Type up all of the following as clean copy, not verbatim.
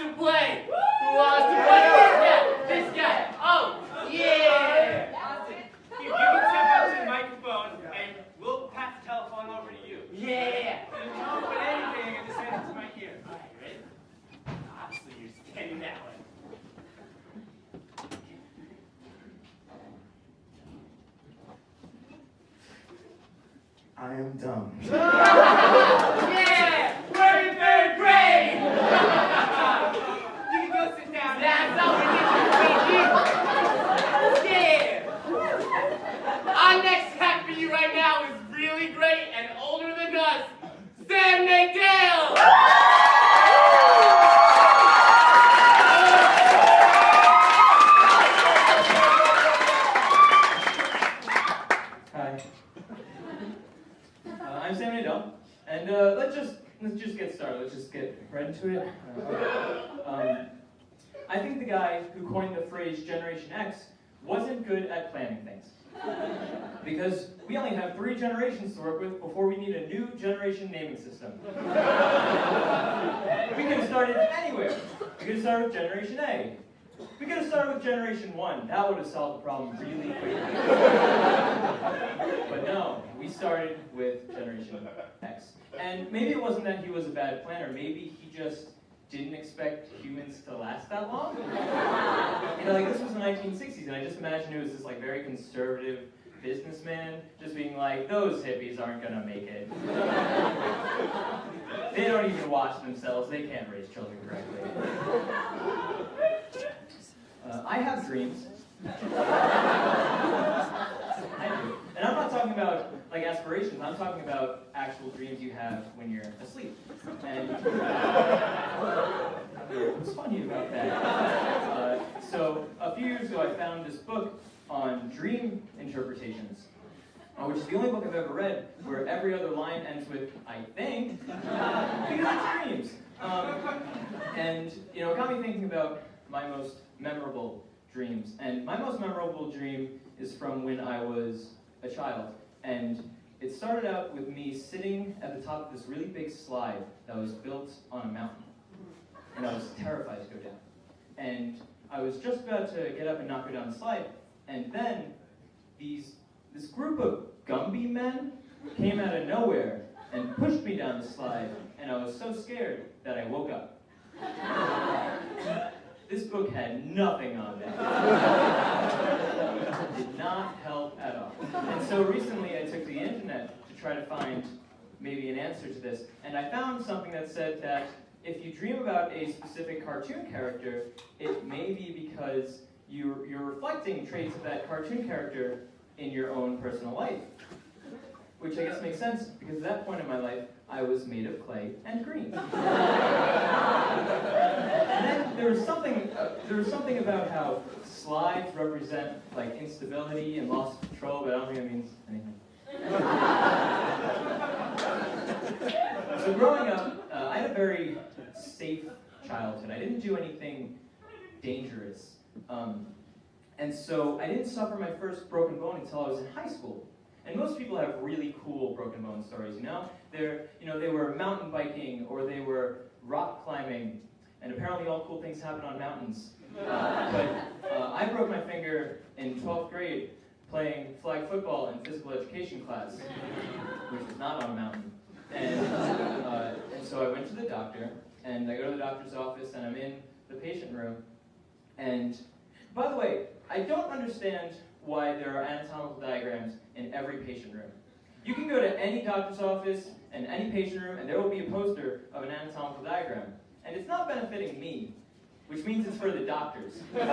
to play? Who wants to play? This guy. Oh, yeah. Awesome. You can step up to the microphone and we'll pass the telephone over to you. Yeah. And don't put anything in the sentence to my ear. All right, ready? Obviously, you're standing that way. I am dumb. Yeah! We're in third grade! You can go sit down. That's all we need to Yeah! Our next cat for you right now is really great and older than us, Nadell! Hi. I'm Nadell, and let's just get started. Let's just get right into it. I think the guy who coined the phrase Generation X wasn't good at planning things, because we only have 3 generations to work with before we need a new generation naming system. We could have started anywhere. We could have started with Generation A. We could have started with Generation 1. That would have solved the problem really quickly. But no, we started with Generation X. And maybe it wasn't that he was a bad planner. Maybe he just didn't expect humans to last that long. You know, like this was the 1960s, and I just imagine it was this like very conservative businessman just being like, those hippies aren't gonna make it. They don't even watch themselves. They can't raise children correctly. I have dreams. I do. And I'm not talking about like aspirations. I'm talking about actual dreams you have when you're asleep. And what's funny about that? So a few years ago, I found this book on dream interpretations, which is the only book I've ever read where every other line ends with "I think," because it's dreams. And you know, it got me thinking about my most memorable dreams. And my most memorable dream is from when I was a child. And it started out with me sitting at the top of this really big slide that was built on a mountain. And I was terrified to go down. And I was just about to get up and not go down the slide. And then this group of Gumby men came out of nowhere and pushed me down the slide. And I was so scared that I woke up. This book had nothing on it. Did not help at all. And so recently I took to the internet to try to find maybe an answer to this. And I found something that said that if you dream about a specific cartoon character, it may be because you're reflecting traits of that cartoon character in your own personal life. Which I guess makes sense, because at that point in my life, I was made of clay and green. And then there was something about how slides represent like instability and loss of control, but I don't think it means anything. So growing up, I had a very safe childhood. I didn't do anything dangerous. And so I didn't suffer my first broken bone until I was in high school. And most people have really cool broken bone stories, you know? They were mountain biking or they were rock climbing, and apparently all cool things happen on mountains. I broke my finger in 12th grade playing flag football in physical education class, which was not on a mountain. And so I went to the doctor, and I go to the doctor's office, and I'm in the patient room. And by the way, I don't understand why there are anatomical diagrams in every patient room. You can go to any doctor's office and any patient room, and there will be a poster of an anatomical diagram. And it's not benefiting me, which means it's for the doctors. And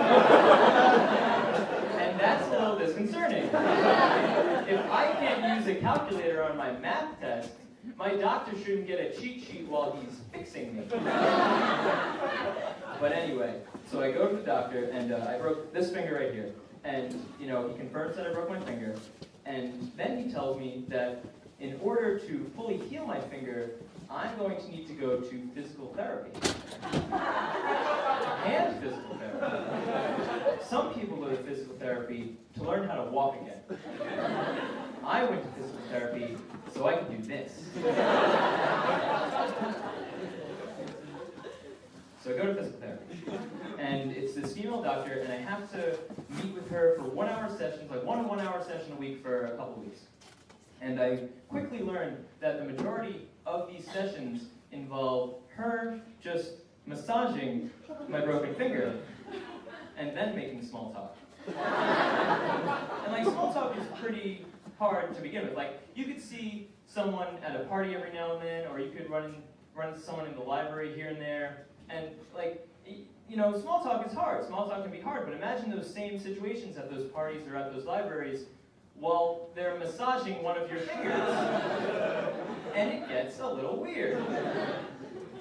that's a little disconcerting. If I can't use a calculator on my math test, my doctor shouldn't get a cheat sheet while he's fixing me. But anyway, so I go to the doctor, and I broke this finger right here. And, he confirms that I broke my finger. And then he tells me that in order to fully heal my finger, I'm going to need to go to physical therapy. And physical therapy. Some people go to physical therapy to learn how to walk again. I went to physical therapy so I could do this. So I go to physical therapy. this female doctor, and I have to meet with her for 1 hour sessions, like 1 hour session a week for a couple weeks. And I quickly learned that the majority of these sessions involve her just massaging my broken finger and then making small talk. And like small talk is pretty hard to begin with. Like you could see someone at a party every now and then, or you could run into someone in the library here and there, and like, you know, small talk is hard. Small talk can be hard, but imagine those same situations at those parties or at those libraries while they're massaging one of your fingers, and it gets a little weird.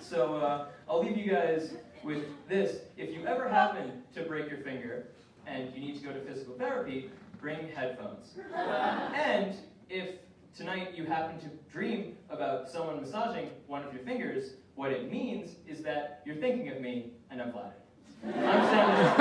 So I'll leave you guys with this. If you ever happen to break your finger and you need to go to physical therapy, bring headphones. And if tonight you happen to dream about someone massaging one of your fingers, what it means is that you're thinking of me and I'm flattered. I'm Standup.